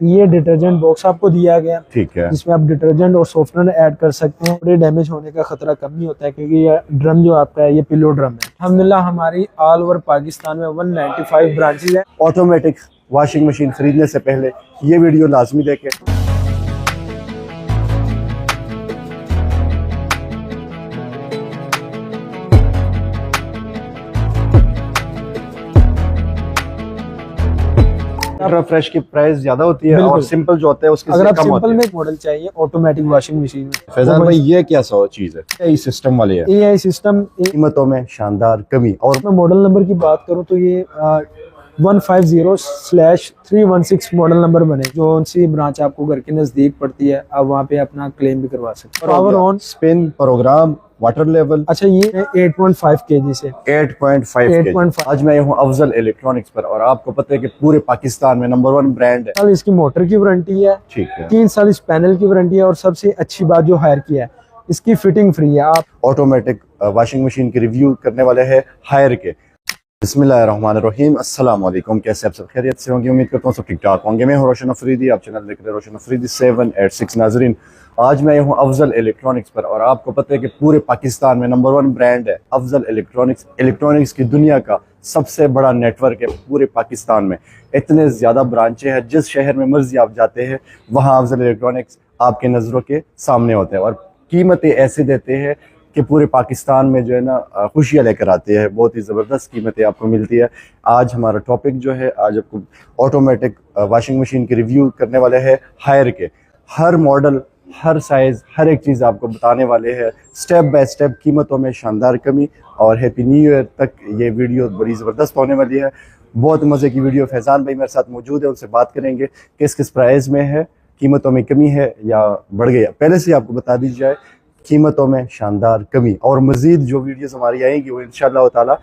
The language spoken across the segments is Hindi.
ये डिटर्जेंट बॉक्स आपको दिया गया, ठीक है, जिसमें आप डिटर्जेंट और सॉफ्टनर ऐड कर सकते हैं। थोड़े डैमेज होने का खतरा कम ही होता है, क्योंकि ये ड्रम जो आपका है ये पिलो ड्रम है। अल्हम्दुलिल्लाह हमारी ऑल ओवर पाकिस्तान में 195 ब्रांचेज है। ऑटोमेटिक वॉशिंग मशीन खरीदने से पहले ये वीडियो लाजमी देखें। फ्रेश की प्राइस ज्यादा होती है और सिंपल जो होता है उसके अगर आप कम सिंपल होती में मॉडल चाहिए ऑटोमेटिक वॉशिंग मशीन में। फैजान भाई ये क्या चीज है? एआई सिस्टम वाली है। एआई सिस्टम कीमतों में शानदार कमी। और मैं मॉडल नंबर की बात करूं तो ये 150/316 मॉडल नंबर बने। जो उनसी ब्रांच आपको घर के नजदीक पड़ती है, आप वहाँ पे अपना क्लेम भी करवा सकते हैं। Power on, spin, program, water level. अच्छा ये 8.5 kg से 8.5 आज मैं हूँ अफजल इलेक्ट्रॉनिक्स पर और आपको पता है कि पूरे पाकिस्तान में नंबर 1 ब्रांड है। 3 साल इसकी मोटर की वारंटी है, ठीक है, 3 साल इस पैनल की वारंटी है, और सबसे अच्छी बात जो हायर की है इसकी फिटिंग फ्री है। आप ऑटोमेटिक वॉशिंग मशीन की रिव्यू करने वाले हैं हायर के। बिस्मिल्लाहिर्रहमानिर्रहीम, अस्सलाम वालेकुम। कैसे आप सब खैरियत से होंगे? उम्मीद करता हूँ सब ठीक ठाक होंगे। मैं हूँ रोशन अफरीदी, आप चैनल देख रहे हैं रोशन अफरीदी 786। नाजरीन, आज मैं हूँ अफजल इलेक्ट्रॉनिक्स पर और आपको पता है कि पूरे पाकिस्तान में नंबर 1 ब्रांड है अफजल इलेक्ट्रॉनिक्स। इलेक्ट्रॉनिक्स की दुनिया का सबसे बड़ा नेटवर्क है पूरे पाकिस्तान में। इतने ज़्यादा ब्रांचें हैं, जिस शहर में मर्जी आप जाते हैं वहाँ अफजल इलेक्ट्रॉनिक्स आपके नज़रों के सामने होते हैं और कीमतें ऐसे देते हैं कि पूरे पाकिस्तान में जो है ना खुशियाँ लेकर आते हैं। बहुत ही ज़बरदस्त कीमतें आपको मिलती है। आज हमारा टॉपिक जो है, आज आपको ऑटोमेटिक वॉशिंग मशीन की रिव्यू करने वाले हैं हायर के। हर मॉडल, हर साइज़, हर एक चीज़ आपको बताने वाले हैं स्टेप बाय स्टेप। कीमतों में शानदार कमी और हैप्पी न्यू ईयर तक ये वीडियो बड़ी ज़बरदस्त होने वाली है। बहुत मज़े की वीडियो। फैज़ान भाई मेरे साथ मौजूद है, उनसे बात करेंगे किस किस प्राइस में है, कीमतों में कमी है या बढ़ गई है। पहले से आपको बता दी जाए, कीमतों में शानदार कमी और मज़ीद जो वीडियोस हमारी आएंगी वो इंशाअल्लाह ताला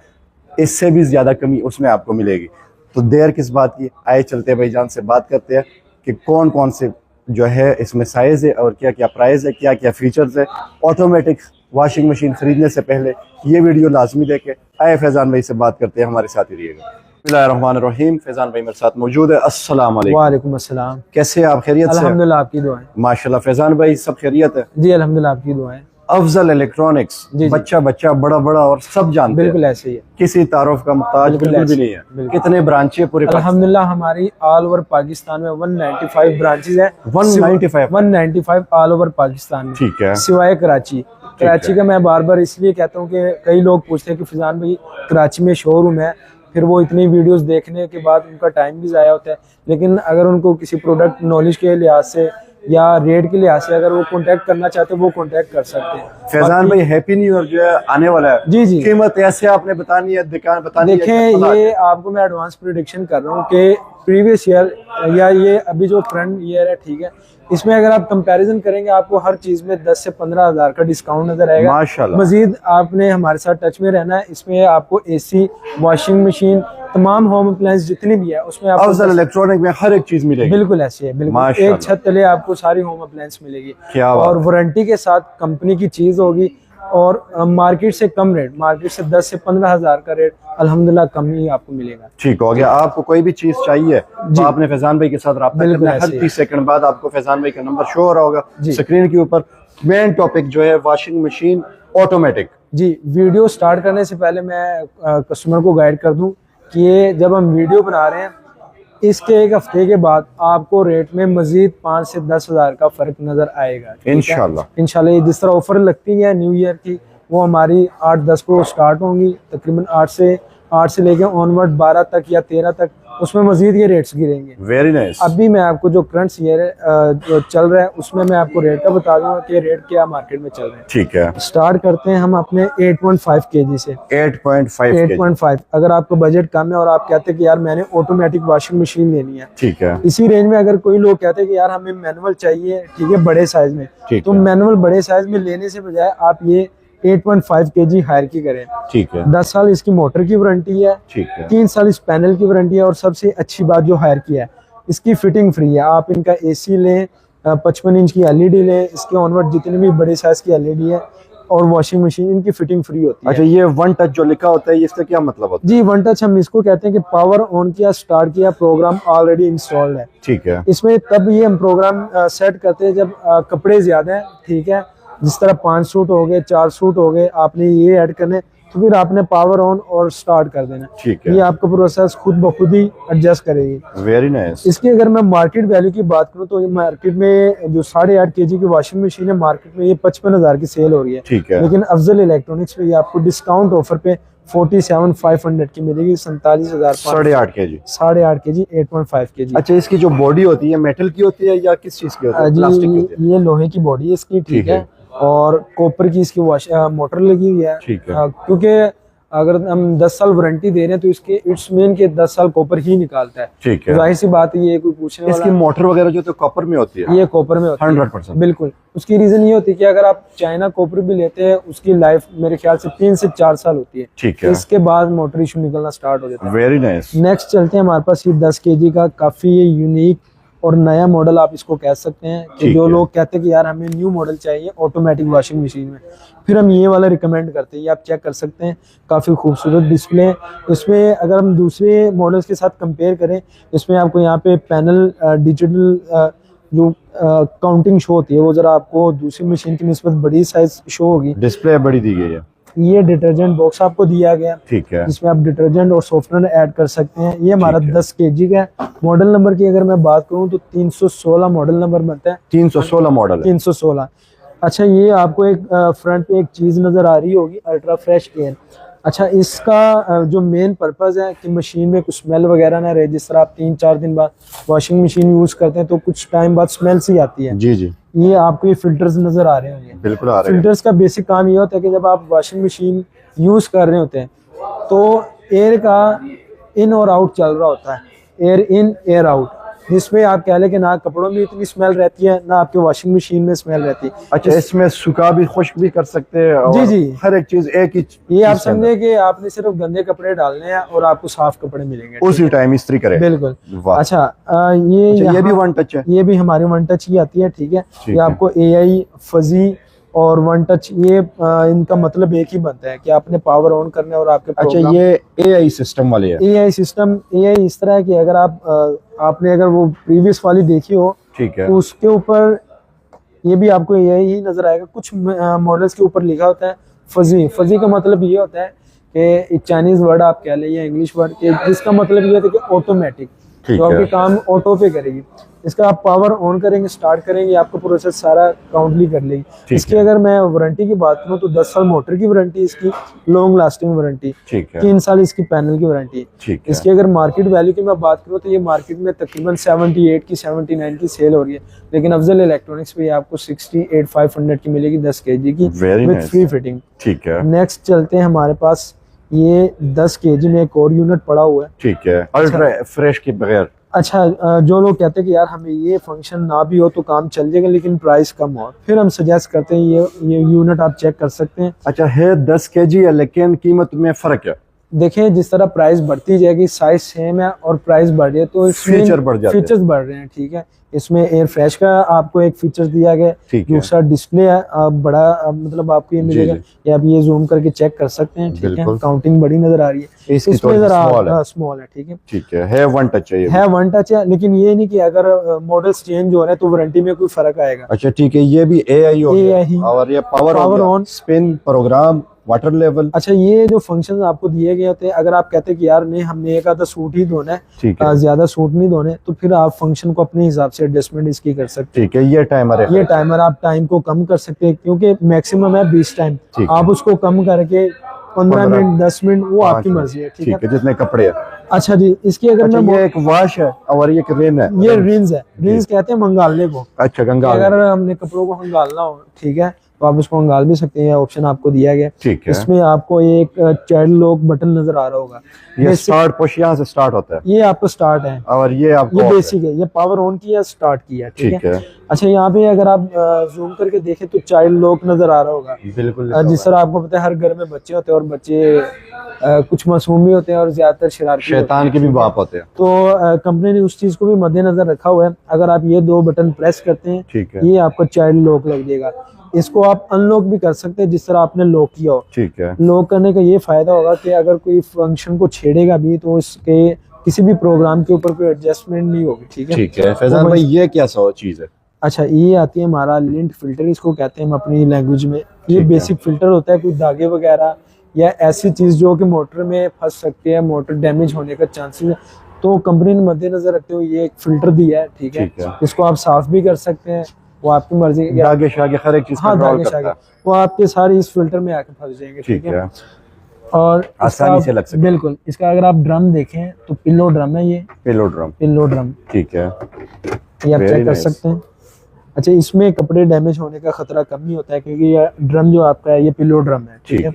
इससे भी ज़्यादा कमी उसमें आपको मिलेगी। तो देर किस बात की, आए चलते हैं भाईजान से बात करते हैं कि कौन कौन से जो है इसमें साइज़ है और क्या क्या प्राइस है, क्या क्या फीचर्स है। ऑटोमेटिक वॉशिंग मशीन खरीदने से पहले ये वीडियो लाजमी देखें। आए फैज़ान भाई से बात करते हैं, हमारे साथ ही रहिएगा। बिस्मिल्लाहिर्रहमानिर्रहीम, फैज़ान भाई मेरे साथ मौजूद है। अस्सलाम वालेकुम। वालेकुम अस्सलाम। कैसे आप? खैरियत से? अल्हम्दुलिल्लाह, आपकी दुआएं। माशाल्लाह। फैज़ान भाई सब खैरियत है? जी अल्हम्दुलिल्लाह, आपकी दुआएं। अफजल इलेक्ट्रॉनिक्स बच्चा बच्चा बड़ा बड़ा और सब जानते हैं, बिल्कुल ऐसे ही है, किसी तारुफ का मुहताज बिल्कुल भी नहीं है। कितने ब्रांचें पूरे? अल्हम्दुलिल्लाह हमारी ऑल ओवर पाकिस्तान में 195 ब्रांचेज है। 195 ऑल ओवर पाकिस्तान में, ठीक है, सिवाय कराची। कराची का मैं बार बार इसलिए कहता हूँ कि कई लोग पूछते हैं कि फैज़ान भाई कराची में शोरूम है, फिर वो इतनी वीडियोस देखने के बाद उनका टाइम भी ज़ाया होता है। लेकिन अगर उनको किसी प्रोडक्ट नॉलेज के लिहाज से या रेट के लिहाज से अगर वो कांटेक्ट करना चाहते हैं वो कांटेक्ट कर सकते हैं। फैज़ान भाई हैप्पी न्यू ईयर जो है आने वाला है। जी जी, कीमत ऐसे आपने बतानी है, दुकान बतानी है। देखें ये आपको मैं एडवांस प्रेडिक्शन कर रहा हूँ कि प्रीवियस ईयर या ये अभी जो फ्रंट ईयर है, ठीक है, इसमें अगर आप कंपैरिजन करेंगे आपको हर चीज में 10 से 15 हज़ार का डिस्काउंट नजर आएगा माशाल्लाह। मजीद आपने हमारे साथ टच में रहना है। इसमें आपको एसी, वॉशिंग मशीन, तमाम होम अप्लायंस जितनी भी है उसमें आपको अफजल इलेक्ट्रॉनिक में हर एक चीज मिलेगी। बिल्कुल ऐसे है, बिल्कुल एक छत तले आपको सारी होम अप्लायंस मिलेगी। क्या और वारंटी के साथ कंपनी की चीज होगी और मार्केट से कम रेट, मार्केट से 10 से 15 हज़ार का रेट अल्हम्दुलिल्लाह कम ही आपको मिलेगा। ठीक हो गया। आपको कोई भी चीज चाहिए तो आपने फैज़ान भाई के साथ राब्ता करना है। हर 30 सेकंड बाद आपको फैज़ान भाई का नंबर शो हो रहा होगा स्क्रीन के ऊपर। मेन टॉपिक जो है वॉशिंग मशीन ऑटोमेटिक। जी, वीडियो स्टार्ट करने से पहले मैं कस्टमर को गाइड कर दूं कि ये जब हम वीडियो बना रहे हैं इसके एक हफ्ते के बाद आपको रेट में मजीद 5 से 10 हज़ार का फर्क नजर आएगा इंशाल्लाह। ये जिस तरह ऑफर लगती है न्यू ईयर की, वो हमारी 8-10 को स्टार्ट होंगी, तकरीबन 8 से लेके ऑनवर्ड 12 तक या 13 तक, उसमें मजीद ये रेट्स गिरेंगे। Very nice. अभी मैं आपको जो करंट ईयर जो चल रहा है उसमें मैं आपको रेट का बता दूंगा कि रेट क्या मार्केट में चल रहे हैं। ठीक है, स्टार्ट करते हैं हम अपने 8.5 kg से। 8.5 अगर आपको बजट कम है और आप कहते हैं कि यार मैंने ऑटोमेटिक वॉशिंग मशीन लेनी है, ठीक है, इसी रेंज में अगर कोई लोग कहते हैं कि यार हमें मैनुअल चाहिए, ठीक है, बड़े साइज में, तो मैनुअल बड़े साइज में लेने से बजाय आप ये 8.5 kg हायर की करें। ठीक है, 10 साल इसकी मोटर की वारंटी है, ठीक है, 3 साल इस पैनल की वारंटी है, और सबसे अच्छी बात जो हायर की है इसकी फिटिंग फ्री है। आप इनका एसी लें, 55 इंच की एलईडी लें, इसके ऑनवर्ड जितने भी बड़े साइज की एलईडी है और वॉशिंग मशीन इनकी फिटिंग फ्री होती है। अच्छा, ये वन टच जो लिखा होता है इसका क्या मतलब होता है? जी, वन टच हम इसको कहते हैं कि पावर ऑन किया, स्टार्ट किया, प्रोग्राम ऑलरेडी इंस्टॉल्ड है। ठीक है। इसमें तब ये हम प्रोग्राम सेट करते हैं जब कपड़े ज्यादा हैं, ठीक है, जिस तरह 5 सूट हो गए, 4 सूट हो गए, आपने ये ऐड करने, तो फिर आपने पावर ऑन और स्टार्ट कर देना। ठीक है। ये आपका प्रोसेस खुद ब खुद ही एडजस्ट करेगी। Very nice. इसकी अगर मैं मार्केट वैल्यू की बात करूं तो ये मार्केट में जो 8.5 kg की वॉशिंग मशीन है, मार्केट में ये 55,000 की सेल हो रही है। ठीक है। लेकिन अफजल इलेक्ट्रॉनिक्स पे ये आपको डिस्काउंट ऑफर पे 47,500 की मिलेगी, 47,000। 8.5 kg। 8.5 kg, 8.5 kg। अच्छा, इसकी जो बॉडी होती है मेटल की होती है या किस चीज की होती है? प्लास्टिक की होती है? ये लोहे की बॉडी है इसकी, ठीक है, और कॉपर की इसकी मोटर लगी हुई है। ठीक है। क्योंकि अगर हम 10 साल वारंटी दे रहे हैं तो इसके इट्स मीन के 10 साल कॉपर ही निकालता है। ठीक है। जाहिर सी बात है, ये कोई पूछने वाला। इसकी मोटर वगैरह जो तो कॉपर में होती है? ये कॉपर में होती है 100%। बिल्कुल। उसकी रीजन ये होती है कि अगर आप चाइना कॉपर भी लेते हैं, उसकी लाइफ मेरे ख्याल से 3 से 4 साल होती है। ठीक है। इसके बाद मोटर इशू निकलना स्टार्ट हो जाता है। Very nice. नेक्स्ट चलते हैं, हमारे पास ये 10 kg का काफी यूनिक और नया मॉडल आप इसको कह सकते हैं कि जो लोग कहते हैं कि यार हमें न्यू मॉडल चाहिए ऑटोमेटिक वॉशिंग मशीन में, फिर हम ये वाला रिकमेंड करते हैं। ये आप चेक कर सकते हैं, काफ़ी खूबसूरत डिस्प्ले है इसमें। अगर हम दूसरे मॉडल्स के साथ कंपेयर करें, इसमें आपको यहाँ पे पैनल डिजिटल जो काउंटिंग शो होती है वो ज़रा आपको दूसरी मशीन की निस्बत बड़ी साइज शो होगी। डिस्प्ले बड़ी दी गई है। ये डिटर्जेंट बॉक्स आपको दिया गया, ठीक है, जिसमें आप डिटर्जेंट और सॉफ्टवेयर ऐड कर सकते हैं। ये हमारा 10 kg का है। मॉडल नंबर की अगर मैं बात करूं तो 316 मॉडल नंबर बनता है। 316 मॉडल है। 316। अच्छा, ये आपको एक फ्रंट पे एक चीज नजर आ रही होगी, अल्ट्रा फ्रेश एयर। अच्छा, इसका जो मेन पर्पज है कि मशीन में कुछ स्मेल वगैरह ना रहे। जिस तरह आप 3-4 दिन बाद वॉशिंग मशीन यूज करते हैं तो कुछ टाइम बाद स्मेल सी आती है। जी जी, ये आपको ये फिल्टर्स नजर आ रहे होंगे। बिल्कुल आ रहे हैं। फिल्टर्स का बेसिक काम ये होता है कि जब आप वॉशिंग मशीन यूज कर रहे होते हैं तो एयर का इन और आउट चल रहा होता है, एयर इन एयर आउट, जिसमें आप कह लें कि ना कपड़ों में इतनी स्मेल रहती है ना आपके वॉशिंग मशीन में स्मेल रहती है। अच्छा, इसमें सूखा भी खुश्क भी कर सकते हैं और जी जी, हर एक चीज एक ही ये आप समझे कि आपने सिर्फ गंदे कपड़े डालने हैं और आपको साफ कपड़े मिलेंगे उसी टाइम इस्त्री करें। बिल्कुल। वाह। अच्छा, ये भी वन टच है। ये भी हमारी वन टच ही आती है, ठीक है। ठीक ये आपको AI फजी और वन टच, ये इनका मतलब एक ही बनता है कि आपने पावर ऑन करना है और आपके अच्छा, ये AI सिस्टम वाले है। AI सिस्टम, AI इस तरह है कि अगर आपने अगर वो प्रीवियस वाली देखी हो, ठीक है, तो उसके ऊपर ये भी आपको AI ही नजर आएगा। कुछ मॉडल्स के ऊपर लिखा होता है फजी। फजी का मतलब ये होता है कि एक चाइनीज वर्ड आप कह लें या इंग्लिश वर्ड के, जिसका मतलब ये होता है कि ऑटोमेटिक, तो आपके काम ऑटो पे करेगी। इसका आप पावर ऑन करेंगे, स्टार्ट करेंगे, आपका प्रोसेस सारा काउंटली कर लेगी। इसकी अगर मैं वारंटी की बात करूं तो 10 साल मोटर की वारंटी, इसकी लॉन्ग लास्टिंग वारंटी, 3 साल इसकी पैनल की वारंटी। इसकी अगर मार्केट वैल्यू की मैं बात करूं तो ये मार्केट में तकरीबन 78 की 79 की सेल हो रही है, लेकिन अफजल इलेक्ट्रॉनिक्स पे आपको 68,500 की मिलेगी 10 kg की विद फ्री फिटिंग। ठीक है। नेक्स्ट चलते हैं, हमारे पास ये 10 kg में एक और यूनिट पड़ा हुआ है, ठीक है, अल्ट्रा फ्रेश के बगैर। अच्छा, जो लोग कहते हैं कि यार हमें ये फंक्शन ना भी हो तो काम चल जाएगा लेकिन प्राइस कम हो, फिर हम सजेस्ट करते हैं ये यूनिट आप चेक कर सकते हैं। अच्छा, है 10 kg है लेकिन कीमत में फर्क है। देखें, जिस तरह प्राइस बढ़ती जाएगी, साइज सेम है और प्राइस बढ़ रही है तो फीचर बढ़ जाते हैं, फीचर्स बढ़ रहे हैं, ठीक है। इसमें एयर फ्रेश का आपको एक फीचर दिया गया, दूसरा डिस्प्ले है बड़ा, मतलब आपको ये मिलेगा, ये आप ये जूम करके चेक कर सकते हैं, ठीक है। काउंटिंग बड़ी नजर आ रही है, इसमें जरा स्मॉल है, ठीक है वन टच है वन टच है, लेकिन ये नहीं कि अगर मॉडल्स चेंज हो रहे हैं तो वारंटी में कोई फर्क आएगा। अच्छा, ठीक है, ये भी AI हो गया और ये power on, spin, program, water level. अच्छा, ये जो फंक्शंस आपको दिए गए होते हैं, अगर आप कहते हैं कि यार नहीं हमने एक आधा सूट ही धोना है, ज्यादा सूट नहीं धोने, तो फिर आप फंक्शन को अपने हिसाब से एडजस्टमेंट इसकी कर सकते हैं। ठीक है, ये टाइमर है, ये टाइमर आप टाइम को कम कर सकते हैं क्योंकि मैक्सिमम है 20 टाइम, आप उसको कम करके 15 मिनट 10 मिनट वो आपकी मर्जी है, ठीक है, जितने कपड़े हैं। अच्छा जी, इसकी अगर मैं ये एक वाश है और ये एक रिन है, ये रिंस है, रिंस कहते हैं मंगालने को। अच्छा, गंगा, अगर हमने कपड़ों को हंगालना हो, ठीक है, तो आप उसको हंगाल भी सकते हैं, ऑप्शन आपको दिया गया। ठीक है। इसमें आपको एक चाइल्ड लॉक बटन नजर आ रहा होगा, ये स्टार्ट पुश यहाँ से स्टार्ट होता है, ये आपको स्टार्ट है और ये बेसिक है, ये पावर ऑन किया स्टार्ट किया, ठीक है। अच्छा, यहाँ पे अगर आप जूम करके देखें तो चाइल्ड लॉक नजर आ रहा होगा, बिल्कुल। जिस तरह आपको पता है हर घर में बच्चे होते हैं और बच्चे कुछ मासूम भी होते हैं और ज्यादातर शरारती, शैतान के भी बाप होते हैं, तो कंपनी ने उस चीज को भी मद्देनजर रखा हुआ है। अगर आप ये 2 बटन प्रेस करते हैं, ठीक है, ये आपका चाइल्ड लॉक लग जाएगा। इसको आप अनलॉक भी कर सकते हैं जिस तरह आपने लॉक किया हो। ठीक है। लॉक करने का ये फायदा होगा कि अगर कोई फंक्शन को छेड़ेगा भी तो इसके किसी भी प्रोग्राम के ऊपर कोई एडजस्टमेंट नहीं होगी। ठीक है। ठीक है फैजान तो भाई, ये क्या सा चीज है? अच्छा, ये आती है हमारा लिंट फिल्टर, इसको कहते हैं हम अपनी लैंग्वेज में। ये ठीक है। बेसिक फिल्टर होता है, कोई धागे वगैरह या ऐसी चीज जो कि मोटर में फंस सकती है, मोटर डैमेज होने का चांसेस है, तो कंपनी ने मद्देनजर रखते हुए ये एक फिल्टर दिया है। ठीक है। इसको आप साफ भी कर सकते हैं, वो आपकी मर्जी। धागे शागे हर एक चीज कंट्रोल करता है। वो आपके सारे इस फिल्टर में आके फंस जाएंगे। ठीक है। और आसानी से लग सकता है। बिल्कुल। इसका अगर आप ड्रम देखें तो पिल्लो ड्रम है ये। Pillow drum. ठीक है। ये आप चेक कर सकते हैं। अच्छा, इसमें कपड़े डैमेज होने का खतरा कम ही होता है क्योंकि ये ड्रम जो आपका है ये पिल्लो ड्रम है। ठीक है।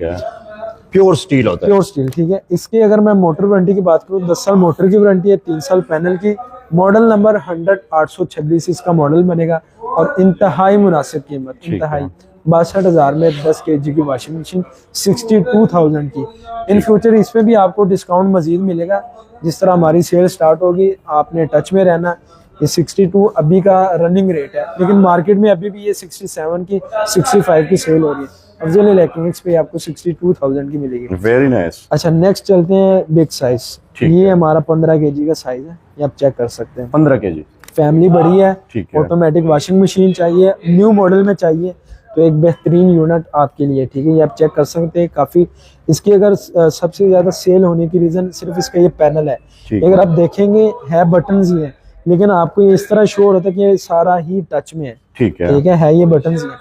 प्योर स्टील होता है। Pure steel. ठीक है। इसके अगर मैं मोटर वारंटी की बात करूँ, 10 साल मोटर की वारंटी है, 3 साल पैनल की। मॉडल नंबर 100-826 इसका मॉडल बनेगा और इंतहाई मुनासिब कीमत, इंतहाई 62,000 में 10 kg की वॉशिंग मशीन 62,000 की। इन फ्यूचर इसमें भी आपको डिस्काउंट मजीद मिलेगा। जिस तरह हमारी सेल स्टार्ट होगी आपने टच में रहना। ये 62 अभी का रनिंग रेट है, लेकिन मार्केट में अभी भी ये 67 की 65 की सेल हो रही है। अफजल इलेक्ट्रॉनिक्स पे आपको 62,000 की मिलेगी। Very nice. अच्छा, नेक्स्ट चलते हैं बिग साइज। ये हमारा 15 kg का साइज है, ये आप चेक कर सकते हैं। 15 kg। फैमिली बड़ी है, ठीक है। ऑटोमेटिक वॉशिंग मशीन चाहिए, न्यू मॉडल में चाहिए तो एक बेहतरीन यूनिट आपके लिए। ठीक है। ये आप चेक कर सकते हैं। काफी इसकी अगर सबसे ज्यादा सेल होने की रीजन सिर्फ इसका ये पैनल है। अगर आप देखेंगे है बटन्स ही है, लेकिन आपको ये इस तरह शो होता है कि ये सारा ही टच में है। ठीक है ये बटन्स ही है।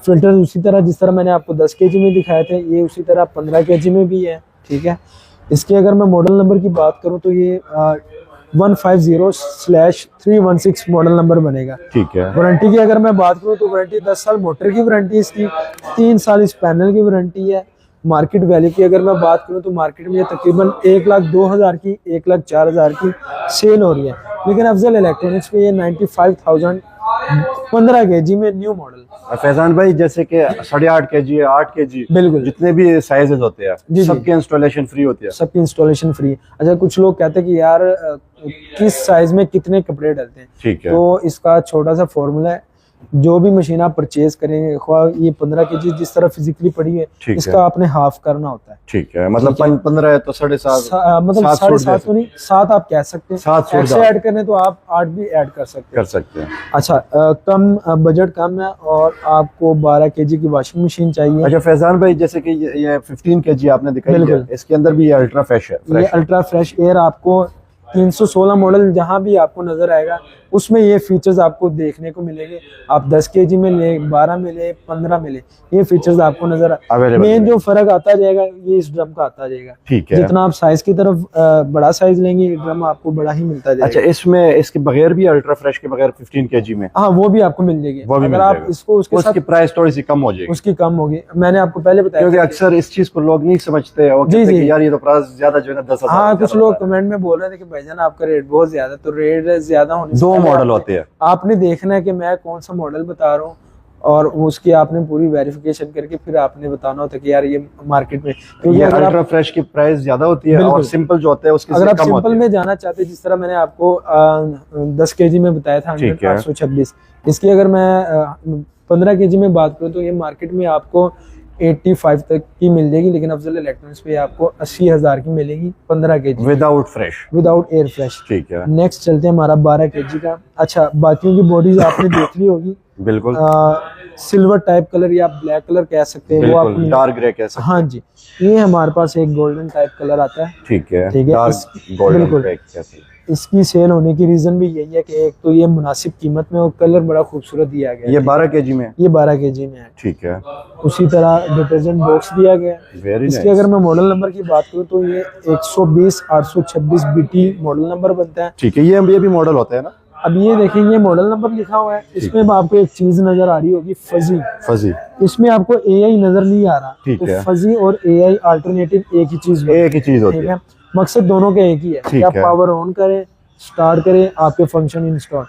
फिल्टर उसी तरह जिस तरह मैंने आपको 10 kg में दिखाए थे, ये उसी तरह 15 kg में भी है। ठीक है। इसके अगर मैं मॉडल नंबर की बात करूं तो ये 150/316 मॉडल नंबर बनेगा। ठीक है। वारंटी की अगर मैं बात करूं तो वारंटी 10 साल मोटर की वारंटी इसकी, 3 साल इस पैनल की वारंटी है। मार्केट वैल्यू की अगर मैं बात करूं तो मार्केट में ये तकरीबन 1,02,000 की 1,04,000 की सेल हो रही है, लेकिन अफजल इलेक्ट्रॉनिक्स पे ये 95,000 15 kg में न्यू मॉडल। फैजान भाई, जैसे कि 8.5 kg 8 kg बिल्कुल जितने भी साइजेस होते हैं सबके इंस्टॉलेशन फ्री होती है? सबकी इंस्टॉलेशन फ्री। अच्छा, कुछ लोग कहते हैं कि यार किस साइज में कितने कपड़े डलते हैं। ठीक है। तो इसका छोटा सा फॉर्मूला है, जो भी मशीन आप परचेज करेंगे, ये 15 kg जिस तरह फिजिकली पड़ी है, इसका आपने हाफ करना होता है। ठीक है। मतलब 15 है तो 7.5, मतलब 7.5 तो नहीं, 7 आप कह सकते हैं। 7 एक्स्ट्रा ऐड करने तो आप 8 भी ऐड कर सकते हैं। अच्छा, कम बजट कम है और आपको 12 kg की वॉशिंग मशीन चाहिए। अच्छा फैजान भाई, जैसे कि ये 15 kg आपने दिखाई है, इसके अंदर भी ये अल्ट्रा फ्रेश है। ये अल्ट्रा फ्रेश एयर आपको 316 मॉडल जहां भी आपको नजर आएगा उसमें ये फीचर्स आपको देखने को मिलेंगे। आप 10 kg में ले, 12 में ले, 15 में ले, ये फीचर्स आपको नजर मेन जो फर्क आता जाएगा ये इस ड्रम का आता जाएगा। ठीक है। जितना आप साइज की तरफ बड़ा साइज लेंगे, ड्रम आपको बड़ा ही मिलता जाएगा। अच्छा, इसमें इसके बगैर भी अल्ट्रा फ्रेश के बगैर 15 kg में, हाँ वो भी आपको मिल जाएगी। अगर आप इसको उसकी प्राइस थोड़ी सी कम हो जाएगी, उसकी कम होगी। मैंने आपको पहले बताया, क्योंकि अक्सर इस चीज को लोग नहीं समझते यार ये तो प्राइस ज्यादा जो है 10,000। हाँ, कुछ लोग कमेंट में बोल रहे थे कि भाईजान आपका रेट बहुत ज्यादा, तो रेट ज्यादा होने से 2 मॉडल होते हैं। आपने देखना है कि मैं कौन सा मॉडल बता रहा हूँ और उसकी आपने पूरी वेरिफिकेशन करके फिर आपने बताना होता है कि यार ये मार्केट में, क्योंकि अगर अल्ट्रा फ्रेश की प्राइस ज्यादा होती है और सिंपल जो होता है उसकी अगर आप सिंपल में जाना चाहते हैं, जिस तरह मैंने आपको 10 kg में बताया था 826, इसकी अगर मैं 15 kg में बात करूँ तो ये मार्केट में आपको 85 तक की मिल जाएगी, लेकिन अफजल इलेक्ट्रॉनिक्स पे आपको 80,000 की मिलेगी 15 kg without fresh, without air fresh. ठीक है। नेक्स्ट चलते हैं हमारा 12 kg का। अच्छा, बाकियों की बॉडीज आपने देख ली होगी, बिल्कुल सिल्वर टाइप कलर या ब्लैक कलर कह सकते हैं, वो आप डार्क ग्रे कह सकते हैं। हाँ जी, ये हमारे पास एक गोल्डन टाइप कलर आता है। ठीक है, बिल्कुल। इसकी सेल होने की रीजन भी यही है कि एक तो ये मुनासिब कीमत में और कलर बड़ा खूबसूरत दिया गया है। ये 12 kg में, ये 12 kg में है। ठीक है। उसी तरह डिटर्जेंट बॉक्स दिया गया है। इसके अगर मैं मॉडल नंबर की बात करूँ तो ये 120/826 BT मॉडल नंबर बनता है। ठीक है। ये भी मॉडल होता है ना? अब ये देखेंगे मॉडल नंबर लिखा हुआ है, इसमें आपको एक चीज नजर आ रही होगी, फजी। इसमें आपको AI नजर नहीं आ रहा, ठीक है। फजी और AI अल्टरनेटिव एक ही चीज होती है। मकसद दोनों का एक ही है कि आप पावर ऑन करें, स्टार्ट करें, आपके फंक्शन इंस्टॉल।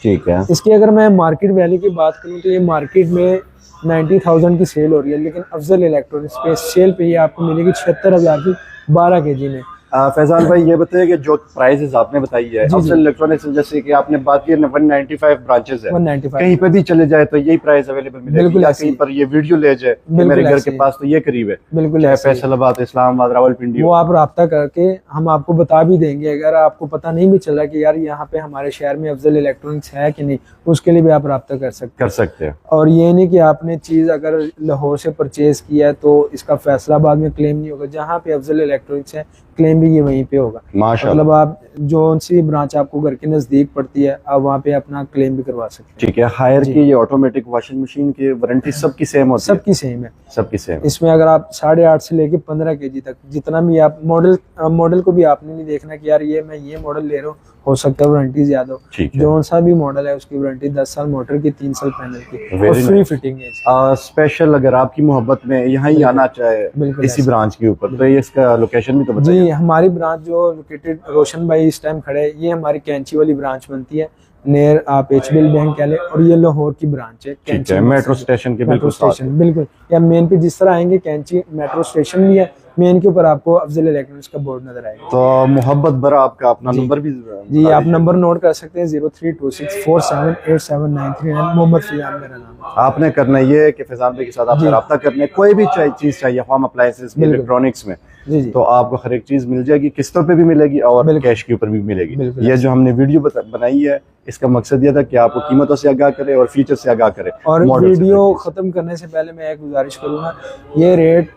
ठीक है। इसकी अगर मैं मार्केट वैल्यू की बात करूं तो ये मार्केट में 90,000 की सेल हो रही है, लेकिन अफजल इलेक्ट्रॉनिक्स पे सेल पे ये आपको मिलेगी 76,000 की 12 kg में। फैजान भाई ये बताइए कि जो प्राइसेस आपने बताई है अफजल इलेक्ट्रॉनिक्स, जैसे कि आपने बात की 195 ब्रांचेस है, 195 कहीं पे भी चले जाए तो यही प्राइस अवेलेबल मिलेगी, बिल्कुल या ऐसे कहीं ही। पर ये वीडियो ले जाए कि बिल्कुल मेरे घर ऐसे के ही। पास तो ये करीब है, बिल्कुल चाहे ऐसे ही। फैसलाबाद, इस्लामाबाद, रावलपिंडी वो हो। आप राब्ता करके हम आपको बता भी देंगे। अगर आपको पता नहीं भी चला कि यार यहाँ पे हमारे शहर में अफजल इलेक्ट्रॉनिक्स है कि नहीं, उसके लिए भी आप राब्ता कर सकते हैं। और ये नहीं कि आपने चीज़ अगर लाहौर से परचेज किया है तो इसका फैसलाबाद में क्लेम नहीं होगा। जहाँ पे अफजल इलेक्ट्रॉनिक्स है क्लेम भी ये वहीं पे होगा। माशाल्लाह। मतलब आप जो सी ब्रांच आपको घर के नज़दीक पड़ती है आप वहाँ पे अपना क्लेम भी करवा सकते हैं। ठीक है। हायर की ये ऑटोमेटिक वॉशिंग मशीन की वारंटी सबकी सेम होती है? सबकी सेम है। सबकी सेम। इसमें अगर आप 8.5 से लेके 15 kg तक जितना भी आप मॉडल को भी आपने नहीं देखना कि यार ये मैं ये मॉडल ले रहा हूँ, हो सकता है वारंटी ज्यादा हो। ठीक है। जो सा भी मॉडल है उसकी वारंटी 10 साल मोटर की, 3 साल पैनल की, और Very फ्री nice। फिटिंग है। स्पेशल अगर आपकी मोहब्बत में यहाँ ही आना चाहे बिल्कुल इसी ऐसे। ब्रांच के ऊपर, तो ये इसका लोकेशन भी तो बताइए। जी, हमारी ब्रांच जो लोकेटेड रोशन भाई इस टाइम खड़े हैं, ये हमारी कैंची वाली ब्रांच बनती है नियर आप HBL बैंक कह लें, और ये लाहौर की ब्रांच है। ठीक है, मेट्रो स्टेशन के मेट्रो बिल्कुल साथ स्टेशन बिल्कुल, या मेन पे जिस तरह आएंगे कैंची मेट्रो स्टेशन भी है, मेन के ऊपर आपको अफजल इलेक्ट्रॉनिक्स का बोर्ड नजर आएगा। तो मोहब्बत भरा आपका अपना नंबर भी जी, आप नंबर नोट कर सकते हैं 0326478793। मोहम्मद फिजान मेरा नाम है। आपने करना ये है कि फैजान भाई के साथ आपने रब्ता करने, कोई भी चीज चाहिए होम अप्लायंसेस में, इलेक्ट्रॉनिक्स में, जी जी, तो आपको हर एक चीज मिल जाएगी, किस्तों पे भी मिलेगी और कैश के ऊपर भी मिलेगी। ये जो हमने वीडियो बनाई है इसका मकसद ये था कि आपको कीमतों से आगाह करे और फीचर से आगाह करे। और वीडियो खत्म करने से पहले मैं एक गुजारिश करूंगा, ये रेट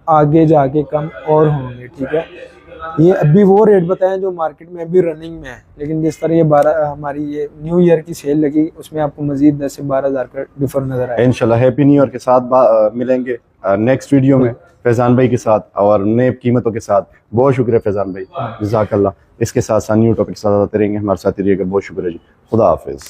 आगे जाके कम और होंगे, ठीक है। ये अभी वो रेट बताएं जो मार्केट में अभी रनिंग में है, लेकिन जिस तरह ये 12 हमारी ये न्यू ईयर की सेल लगी उसमें आपको मजीद 10 से 12,000 का डिफर नजर आएगा। इंशाल्लाह हैप्पी न्यू ईयर के साथ मिलेंगे नेक्स्ट वीडियो में फैजान भाई के साथ और नए कीमतों के साथ। बहुत शुक्रिया फैजान भाई, जज़ाकल्लाह। इसके साथ साथ न्यू टॉपिक के साथ आते रहेंगे, हमारे साथ रहिएगा। बहुत शुक्रिया जी, खुदा हाफिज।